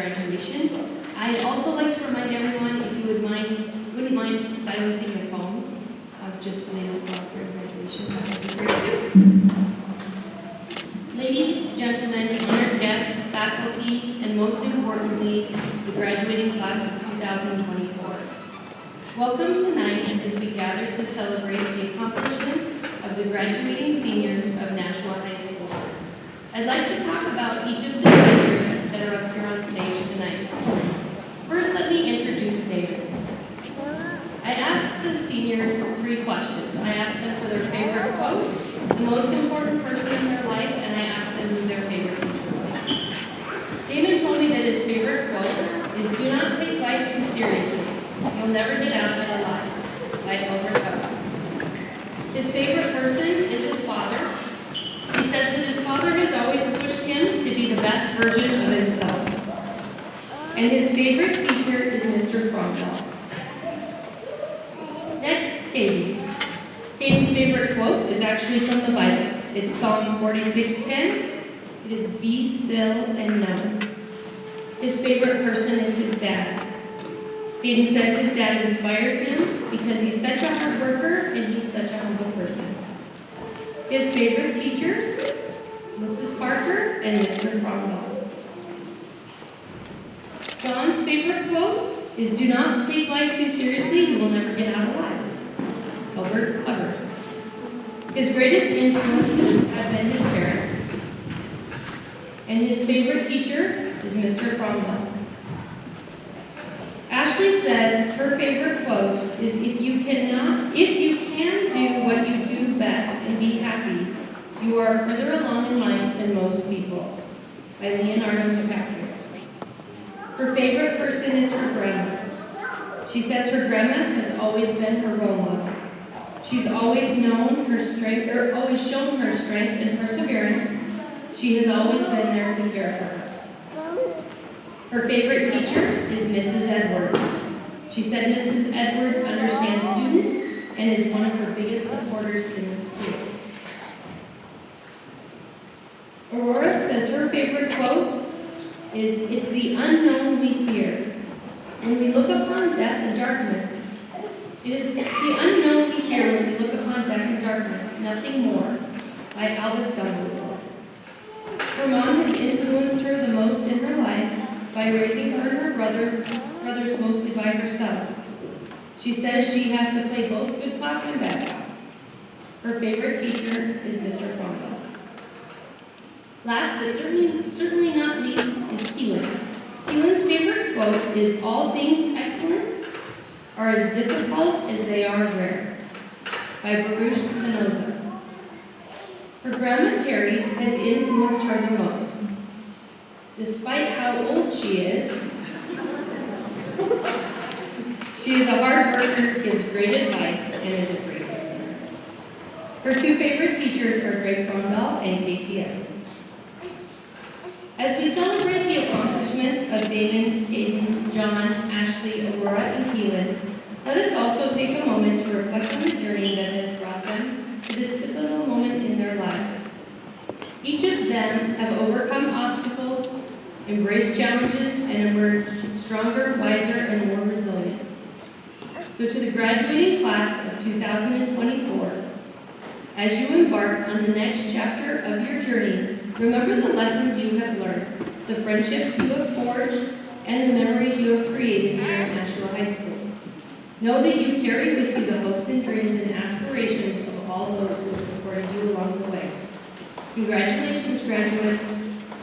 Graduation. I'd also like to remind everyone, if you wouldn't mind silencing your phones, just so they don't go off during graduation. That would be great too. Ladies, gentlemen, honored guests, faculty, and most importantly, the graduating class of 2024. Welcome tonight as we gather to celebrate the accomplishments of the graduating seniors of Nashua High School. I'd like to talk about each of the seniors that are up here on stage tonight. First, let me introduce David. I asked the seniors 3 questions. I asked them for their favorite quote, the most important person in their life, and I asked them who their favorite teacher was. David told me that his favorite quote is, "Do not take life too seriously. You'll never get out of it alive," by Albert Camus. His favorite person is his father. He says that his father has always pushed him to be the best version of himself. And his favorite teacher is Mr. Cromwell. Next, Hayden. Hayden's favorite quote is actually from the Bible. It's Psalm 46:10. It is, "Be still and know." His favorite person is his dad. Hayden says his dad inspires him because he's such a hard worker and he's such a humble person. His favorite teachers, Mrs. Parker and Mr. Cromwell. John's favorite quote is, "Do not take life too seriously, you will never get out alive." Albert Hubbard. His greatest influences have been his parents. And his favorite teacher is Mr. Cromwell. Ashley says her favorite quote is, if you can do what you do best and be happy, you are further along in life than most people," by Leonardo DiCaprio. Her favorite person is her grandma. She says her grandma has always been her role model. She's always known her strength, or always shown her strength and perseverance. She has always been there to care for her. Her favorite teacher is Mrs. Edwards. She said Mrs. Edwards understands students and is one of her biggest supporters in the school. Aurora says her favorite quote is, "It's the unknown we fear. When we look upon death and darkness, it is the unknown we fear when we look upon death and darkness, nothing more," by Albus Dumbledore. Her mom has influenced her the most in her life by raising her and her brothers mostly by herself. She says she has to play both good cop and bad cop. Her favorite teacher is Mr. Cromwell. Last but certainly not least is Keelan. Keelan's favorite quote is, "All things excellent are as difficult as they are rare," by Baruch Spinoza. Her grandma Terry has influenced her the most. Despite how old she is a hard worker, gives great advice, and is a great listener. Her 2 favorite teachers are Greg Cromwell and Casey Evans. As we celebrate the accomplishments of Damon, Caden, John, Ashley, Aurora, and Keelan, let us also take a moment to reflect on the journey that has brought them to this pivotal moment in their lives. Each of them have overcome obstacles, embraced challenges, and emerged stronger, wiser, and more resilient. So to the graduating class of 2024, as you embark on the next chapter of your journey, remember the lessons you have learned, the friendships you have forged, and the memories you have created here at Nashua High School. Know that you carry with you the hopes and dreams and aspirations of all those who have supported you along the way. Congratulations, graduates.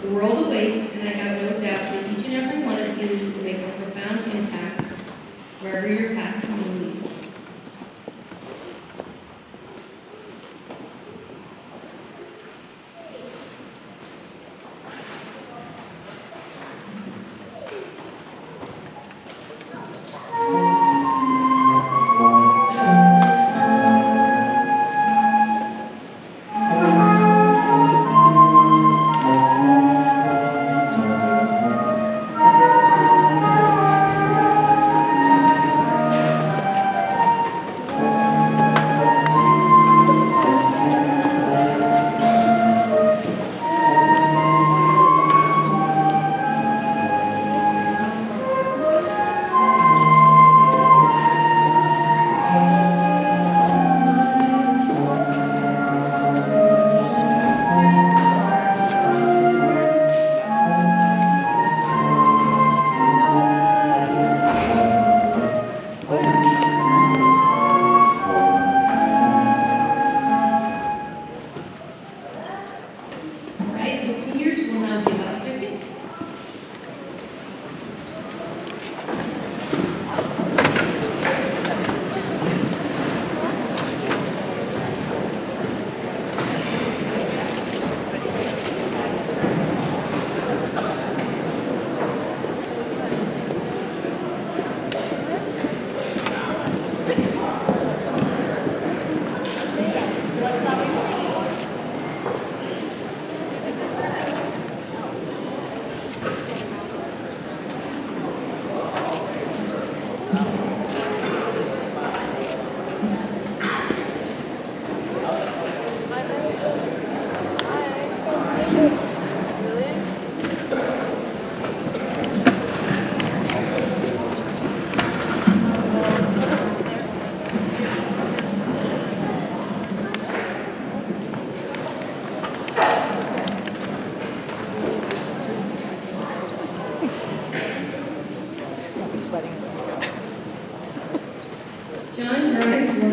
The world awaits, and I have no doubt that each and every one of you will make a profound impact wherever your paths may lead.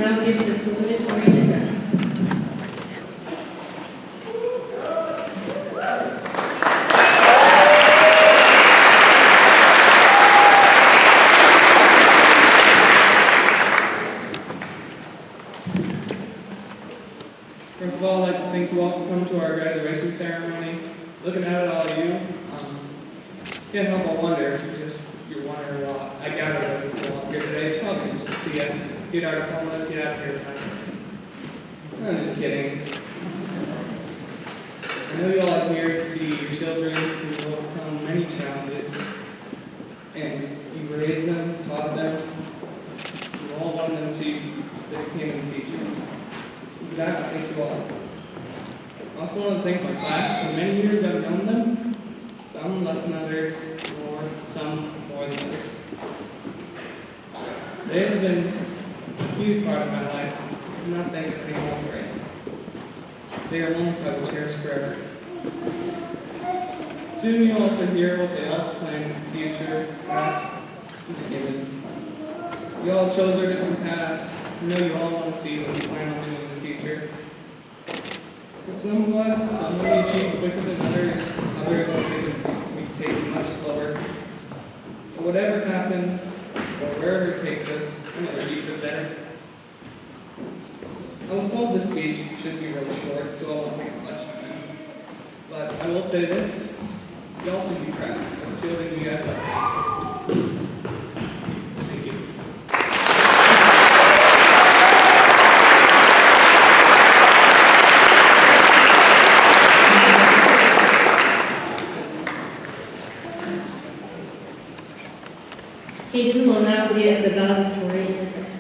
now give the salutatory address. First of all, I'd like to thank you all for coming to our graduation ceremony. Looking out at all of you, can't help but wonder, because you're wondering, well, I gathered that you all here today. It's probably just to see us get our diplomas, get out here. I'm just kidding. I know you all are here to see your children who will overcome many challenges, and you raised them, taught them. You all want them to see their kingdom future. For that, I thank you all. I also want to thank my class. For many years I've known them, some less than others, or some more than others. They have been a huge part of my life. I do not thank anyone for it. They are moments I will cherish forever. Soon you'll also hear what they else plan in the future. That is given. You all chose their different paths. I know you all want to see what we plan on doing in the future. For some of us, some will be achieved quicker than others. Others will be taken much slower. But whatever happens, or wherever it takes us, I know we're deeper better. I was told this speech should be really short, so I won't take much time. But I will say this, you all should be proud of the children you guys have faced. Thank you. Hayden will now give the valedictorian address.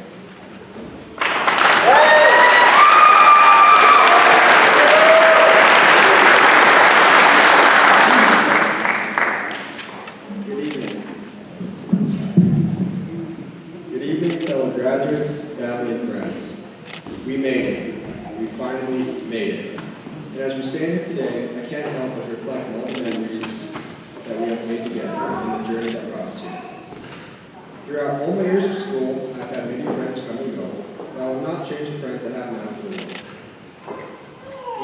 Good evening, fellow graduates, family, and friends. We made it. We finally made it. And as we stand here today, I can't help but reflect on all the memories that we have made together and the journey that brought us here. Throughout all my years of school, I've had many friends come and go, but I will not change the friends I have now for the world.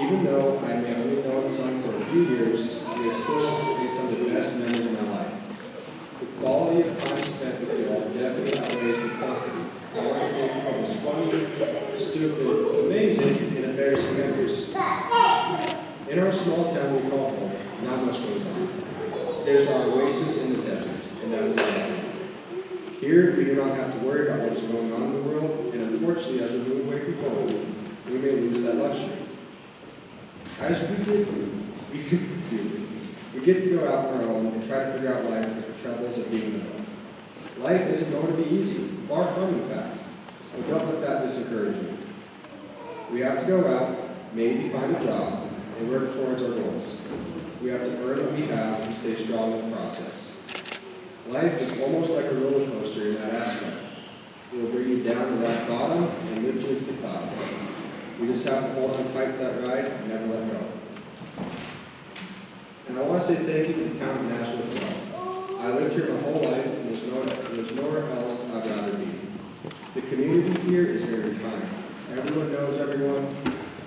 Even though I may only know some for a few years, we have still made some of the best memories of my life. The quality of time spent with you all definitely outweighs the quantity. I want to thank you all was funny, stupid, amazing, and embarrassing memories. In our small town we call home, not much goes on. There's our oasis in the desert, and that is awesome. Here, we do not have to worry about what is going on in the world, and unfortunately, as we move away from home, we may lose that luxury. As we get to go out on our own and try to figure out life with the troubles of being alone. Life isn't going to be easy, far from in fact, but don't let that discourage you. We have to go out, maybe find a job, and work towards our goals. We have to earn what we have and stay strong in the process. Life is almost like a roller coaster in that aspect. It will bring you down to rock bottom and lift you into the clouds. We just have to hold on tight to that ride and never let go. And I want to say thank you to the town of Nashua itself. I lived here my whole life, and there's nowhere else I'd rather be. The community here is very kind. Everyone knows everyone,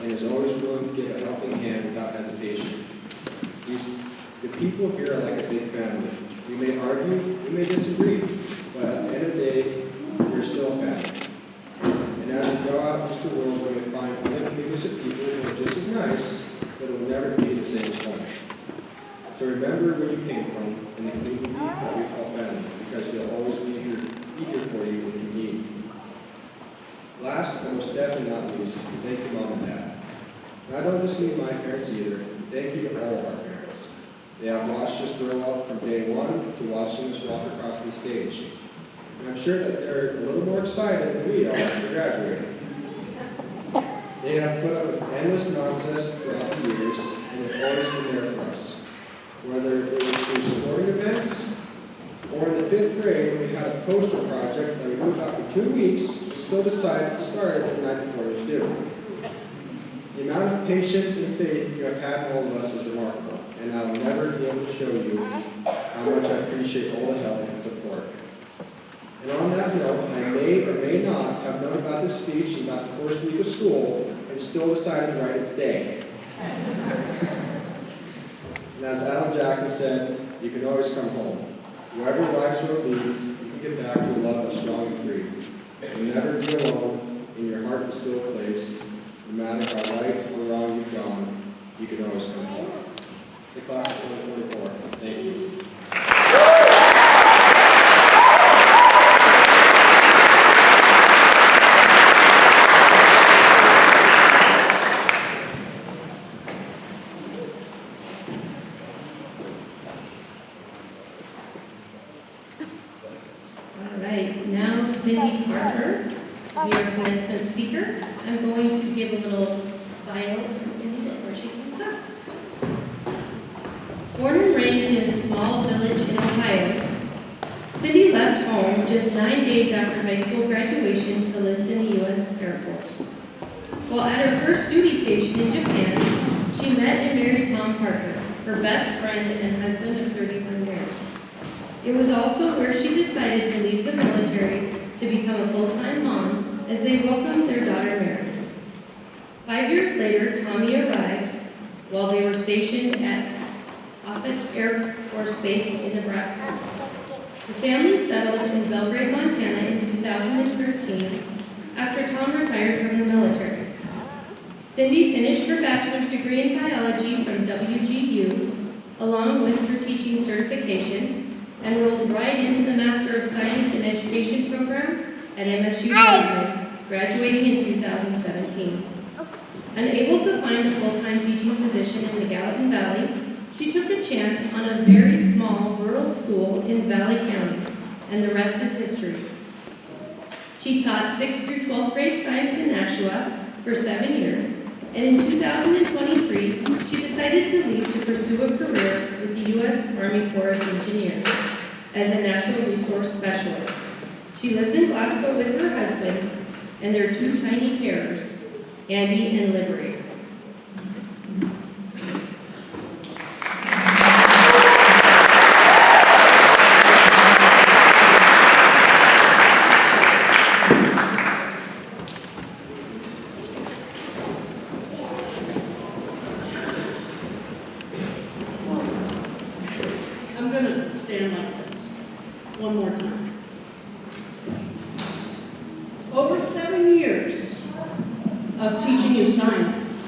and is always willing to give a helping hand without hesitation. The people here are like a big family. We may argue, we may disagree, but at the end of the day, we're still a family. And as we go out into the world, we may find other biggest of people who are just as nice, but it will never be the same as home. So remember where you came from and the community that we call family, because they'll always be here for you when you need. Last, and most definitely not least, thank you, Mom and Dad. And I don't just mean my parents either. Thank you to all of our parents. They have watched us grow up from day one to watching us walk across the stage. And I'm sure that they're a little more excited than we are after graduating. They have put up with endless nonsense throughout the years, and they've always been there for us. Whether it was through sporting events, or in the 5th grade when we had a poster project that we moved out for 2 weeks, but still decided to start it the night before it was due. The amount of patience and faith you have had in all of us is remarkable, and I will never be able to show you how much I appreciate all the help and support. And on that note, I may or may not have known about this speech in about the first week of school and still decided to write it today. And as Adam Jackson said, you can always come home. Wherever life's road leads, you can get back to a love that's strong and free. You'll never be alone, in your heart will still a place. No matter how right or wrong you've gone, you can always come home. The class of 2024. Thank you. All right, now Cindy Parker, your commencement speaker. I'm going to give a little bio of Cindy before she comes up. Born and raised in a small village in Ohio, Cindy left home just 9 days after high school graduation to enlist in the U.S. Air Force. While at her first duty station in Japan, she met and married Tom Parker, her best friend and husband of 31 years. It was also where she decided to leave the military to become a full-time mom as they welcomed their daughter Mary. 5 years later, Tommy arrived while they were stationed at Offutt Air Force Base in Nebraska. The family settled in Belgrade, Montana in 2013 after Tom retired from the military. Cindy finished her bachelor's degree in biology from WGU, along with her teaching certification, and rolled right into the Master of Science in Education program at MSU Belgrade, graduating in 2017. Unable to find a full-time teaching position in the Gallatin Valley, she took a chance on a very small rural school in Valley County, and the rest is history. She taught 6th through 12th grade science in Nashua for 7 years, and in 2023, she decided to leave to pursue a career with the U.S. Army Corps of Engineers as a natural resource specialist. She lives in Glasgow with her husband and their 2 tiny terrors, Andy and Liberator. I'm going to stand like this one more time. Over 7 years of teaching you science,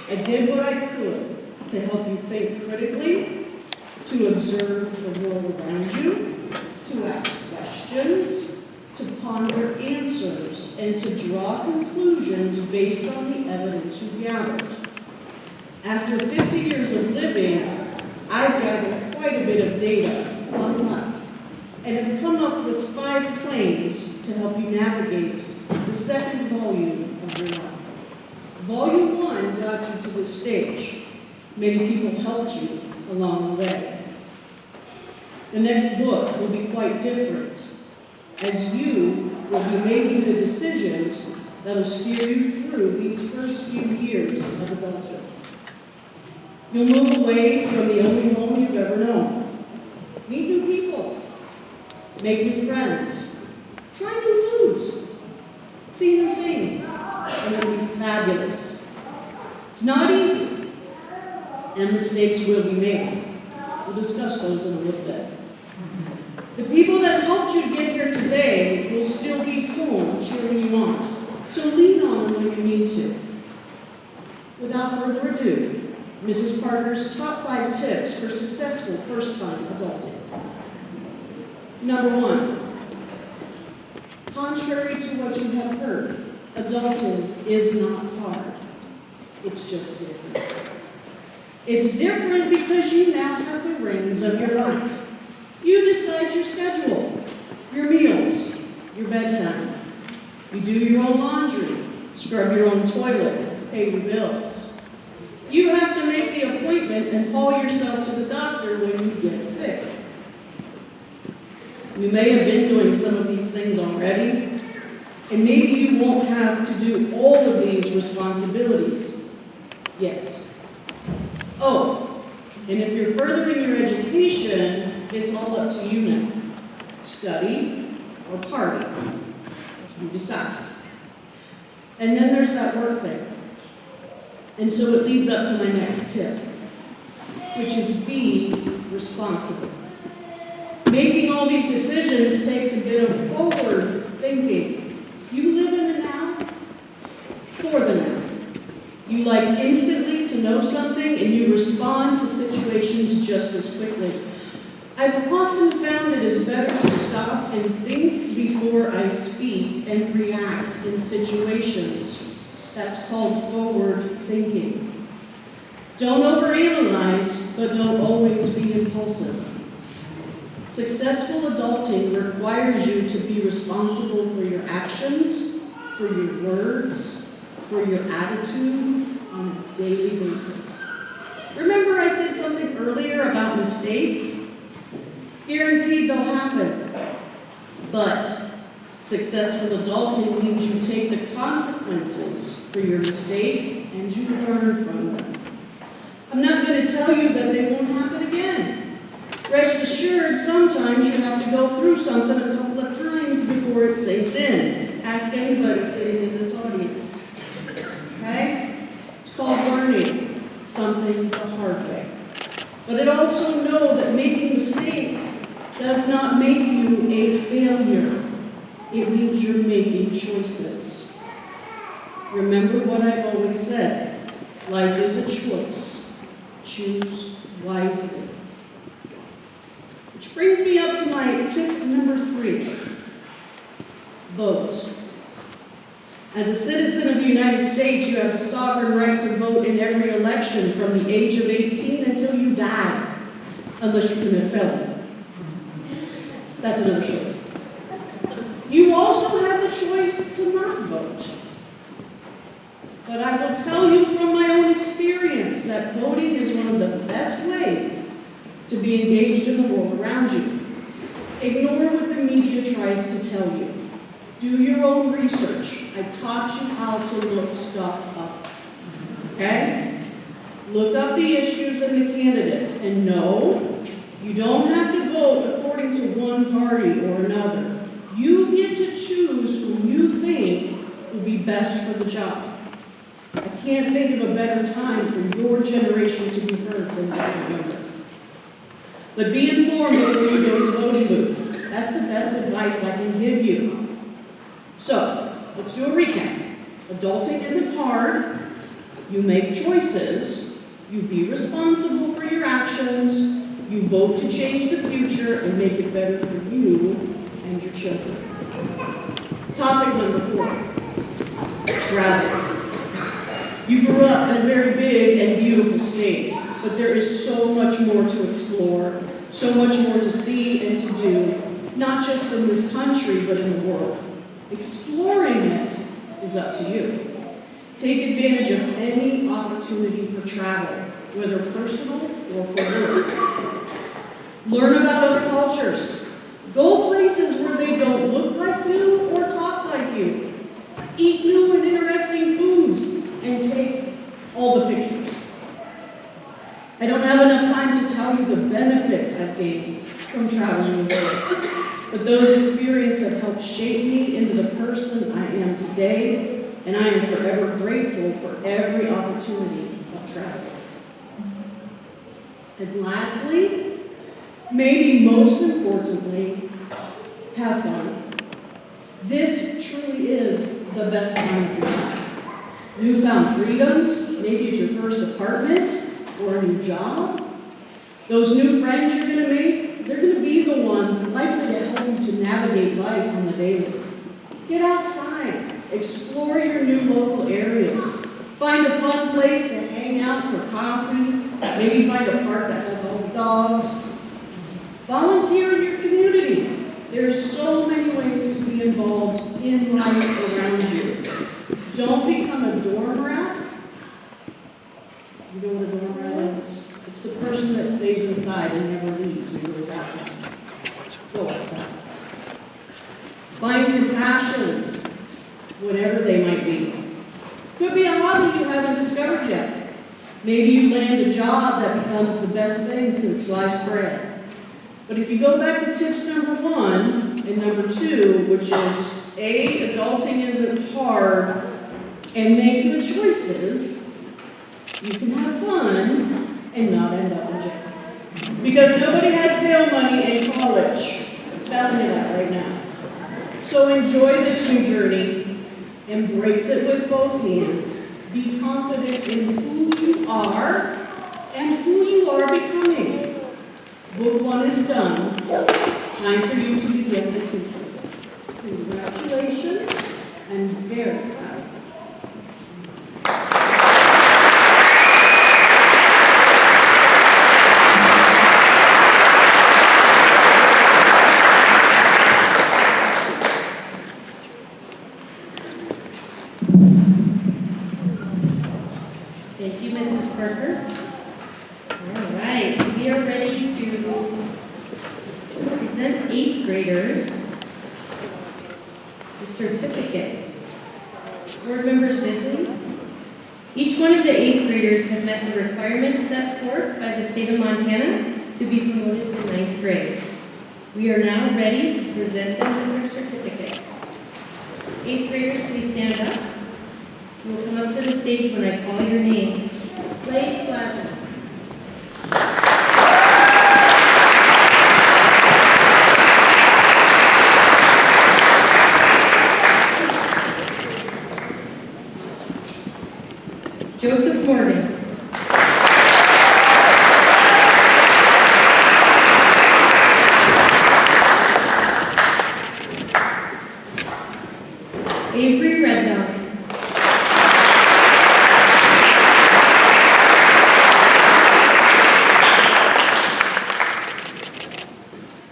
I did what I could to help you think critically, to observe the world around you, to ask questions, to ponder answers, and to draw conclusions based on the evidence you gathered. After 50 years of living, I've gathered quite a bit of data on life, and have come up with 5 claims to help you navigate the second volume of your life. Volume 1 got you to this stage. Many people helped you along the way. The next book will be quite different, as you will be making the decisions that will steer you through these first few years of adulthood. You'll move away from the only home you've ever known. Meet new people. Make new friends. Try new foods. See new things. And it'll be fabulous. It's not easy. And mistakes will be made. We'll discuss those in a little bit. The people that helped you get here today will still be home cheering you on. So lean on them when you need to. Without further ado, Mrs. Parker's top 5 tips for successful first-time adulting. Number 1, contrary to what you have heard, adulting is not hard. It's just different. It's different because you now have the reins of your life. You decide your schedule, your meals, your bedtime. You do your own laundry, scrub your own toilet, pay your bills. You have to make the appointment and haul yourself to the doctor when you get sick. You may have been doing some of these things already, and maybe you won't have to do all of these responsibilities yet. Oh, and if you're furthering your education, it's all up to you now. Study, or party? You decide. And then there's that work thing. And so it leads up to my next tip, which is be responsible. Making all these decisions takes a bit of forward thinking. You live in the now, for the now. You like instantly to know something and you respond to situations just as quickly. I've often found it is better to stop and think before I speak and react in situations. That's called forward thinking. Don't overanalyze, but don't always be impulsive. Successful adulting requires you to be responsible for your actions, for your words, for your attitude on a daily basis. Remember I said something earlier about mistakes? Guaranteed they'll happen. But successful adulting means you take the consequences for your mistakes and you learn from them. I'm not going to tell you that they won't happen again. Rest assured, sometimes you have to go through something a couple of times before it sinks in. Ask anybody sitting in this audience. Okay? It's called learning something the hard way. But it also know that making mistakes does not make you a failure. It means you're making choices. Remember what I've always said. Life is a choice. Choose wisely. Which brings me up to my tip number 3. Vote. As a citizen of the United States, you have the sovereign right to vote in every election from the age of 18 until you die, unless you commit a felony. That's another story. You also have the choice to not vote. But I will tell you from my own experience that voting is one of the best ways to be engaged in the world around you. Ignore what the media tries to tell you. Do your own research. I taught you how to look stuff up. Okay? Look up the issues and the candidates. And no, you don't have to vote according to one party or another. You get to choose who you think will be best for the job. I can't think of a better time for your generation to be heard than this November. But be informed before you go to the voting booth. That's the best advice I can give you. So, let's do a recap. Adulting isn't hard. You make choices. You be responsible for your actions. You vote to change the future and make it better for you and your children. Topic number 4. Travel. You grew up in a very big and beautiful state, but there is so much more to explore, so much more to see and to do, not just in this country, but in the world. Exploring it is up to you. Take advantage of any opportunity for travel, whether personal or for work. Learn about other cultures. Go places where they don't look like you or talk like you. Eat new and interesting foods and take all the pictures. I don't have enough time to tell you the benefits I've gained from traveling the world, but those experiences have helped shape me into the person I am today, and I am forever grateful for every opportunity of travel. And lastly, maybe most importantly, have fun. This truly is the best time of your life. Newfound freedoms, maybe it's your first apartment or a new job. Those new friends you're going to make, they're going to be the ones likely to help you to navigate life on the daily. Get outside, explore your new local areas, find a fun place to hang out for coffee, maybe find a park that has all the dogs. Volunteer in your community. There's so many ways to be involved in life around you. Don't become a dorm rat. You know what a dorm rat is? It's the person that stays inside and never leaves and goes outside. Go outside. Find your passions, whatever they might be. Could be a hobby you haven't discovered yet. Maybe you land a job that becomes the best thing since sliced bread. But if you go back to tips number 1 and And number two, which is adulting isn't hard, and make good choices. You can have fun and not end up in jail. Because nobody has bail money in college. I'm telling you that right now. So enjoy this new journey. Embrace it with both hands. Be confident in who you are and who you are becoming. Book one is done. Time for you to begin the sequel. Congratulations. I'm very proud of you. Thank you, Mrs. Parker. All right, we are ready to present 8th graders with certificates. Board Member Sibley. Each one of the 8th graders have met the requirements set forth by the state of Montana to be promoted to 9th grade. We are now ready to present them with their certificates. 8th graders, please stand up. You will come up to the stage when I call your name. Blaze Plaza. Joseph Morgan. Avery Reddown.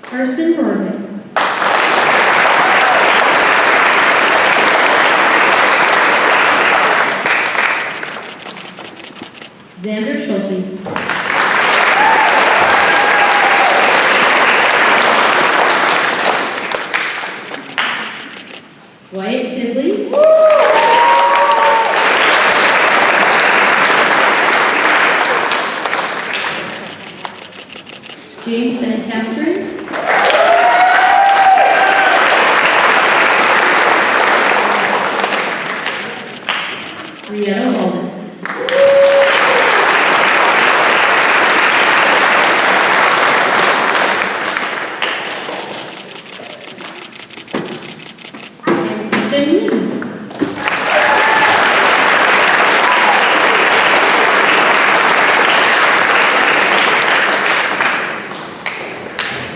Carson Morgan. Xander Schulte. Wyatt Sibley. James Van Brietta Walden.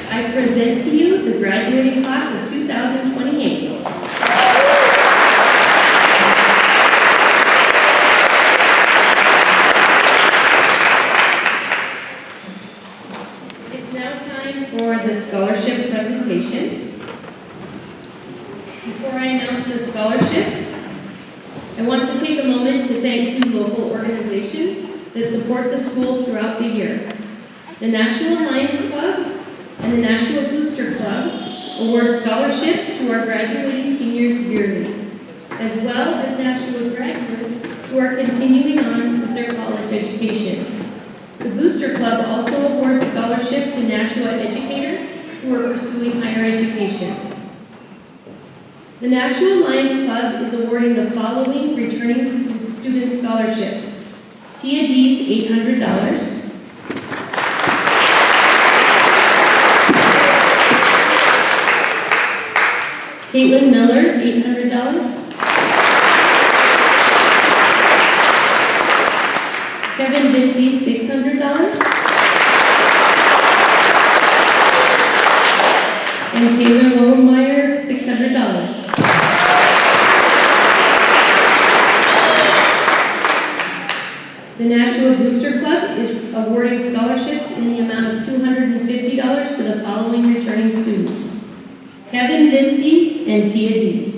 I present to you the graduating class of 2028. It's now time for the scholarship presentation. Before I announce the scholarships, I want to take a moment to thank 2 local organizations that support the school throughout the year. The Nashua Lions Club and the Nashua Booster Club award scholarships to our graduating seniors yearly, as well as Nashua graduates who are continuing on with their college education. The Booster Club also awards scholarship to Nashua educators who are pursuing higher education. The Nashua Lions Club is awarding the following returning student scholarships. Tia D's $800. Caitlin Miller, $800. Kevin Bisbee, $600. And Taylor Lowenmeyer, $600. The Nashua Booster Club is awarding scholarships in the amount of $250 to the following returning students: Kevin Bisbee and Tia Dees.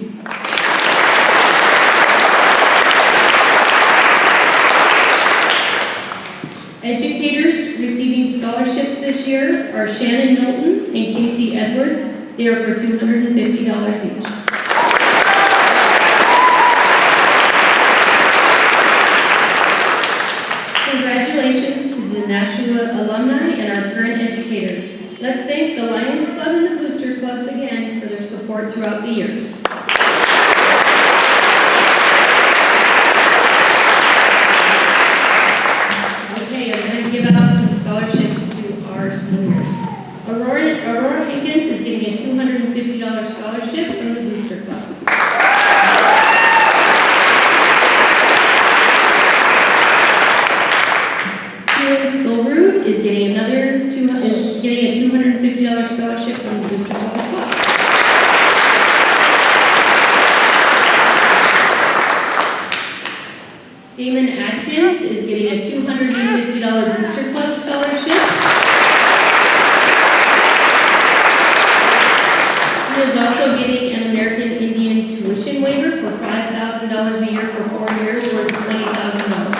Educators receiving scholarships this year are Shannon Knowlton and Casey Edwards. They are for $250 each. Congratulations to the Nashua alumni and our current educators. Let's thank the Lions Club and the Booster Clubs again for their support throughout the years. Okay, I'm going to give out some scholarships to our seniors. Aurora Higgins is getting a $250 scholarship from the Booster Club. Keelan Stolberud is getting a $250 scholarship from the Booster Club as well. Damon Atkins is getting a $250 Booster Club scholarship. He is also getting an American Indian tuition waiver for $5,000 a year for 4 years, worth $20,000.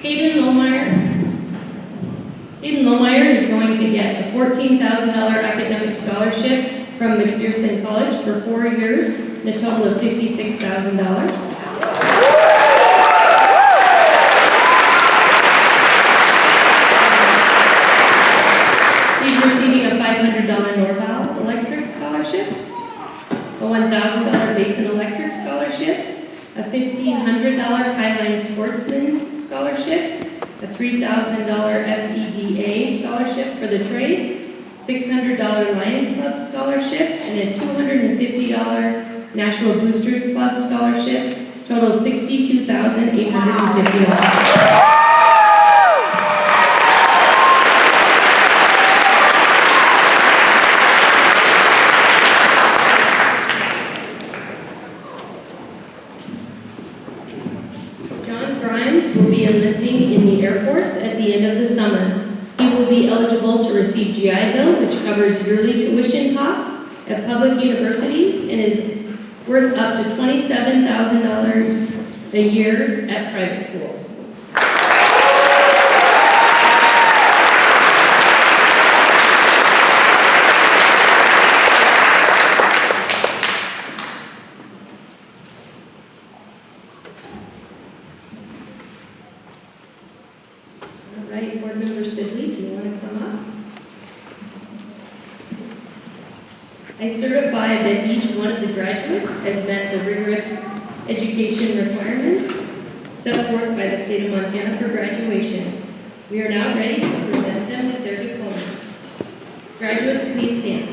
Hayden Lohmeyer is going to get a $14,000 academic scholarship from McPherson College for 4 years, and a total of $56,000. He's receiving a $500 Norval Electric Scholarship, a $1,000 Basin Electric Scholarship, a $1,500 Highline Sportsman's Scholarship, a $3,000 FEDA Scholarship for the trades, $600 Lions Club Scholarship, and a $250 Nashua Booster Club Scholarship, total $62,850. Will be enlisting in the Air Force at the end of the summer. He will be eligible to receive GI Bill, which covers yearly tuition costs at public universities and is worth up to $27,000 a year at private schools. Board Member Sibley, do you want to come up? I certify that each one of the graduates has met the rigorous education requirements set forth by the state of Montana for graduation. We are now ready to present them with their diplomas. Graduates, please stand.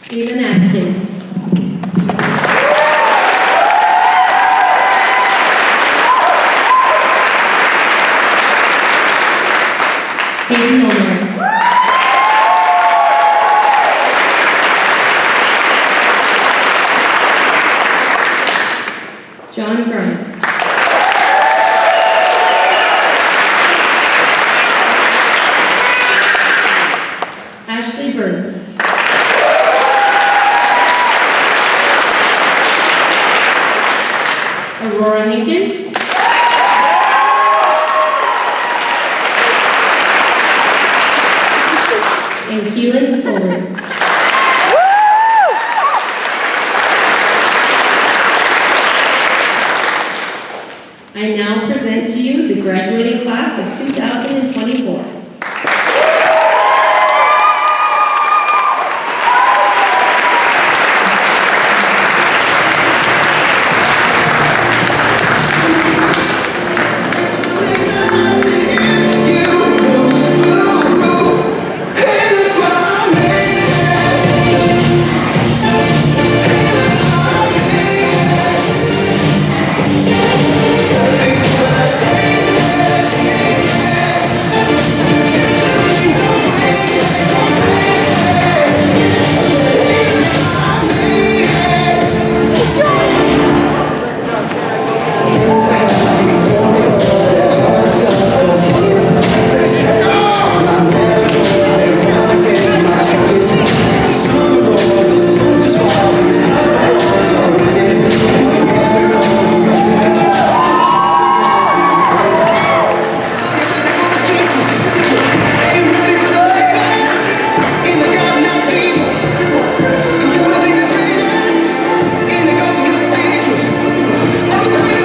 Stephen Atkins. Hayden Lohmeyer. John Grimes. Ashley Burns. Aurora Higgins. And Keelan Stolberud. I now present to you the graduating class of 2015.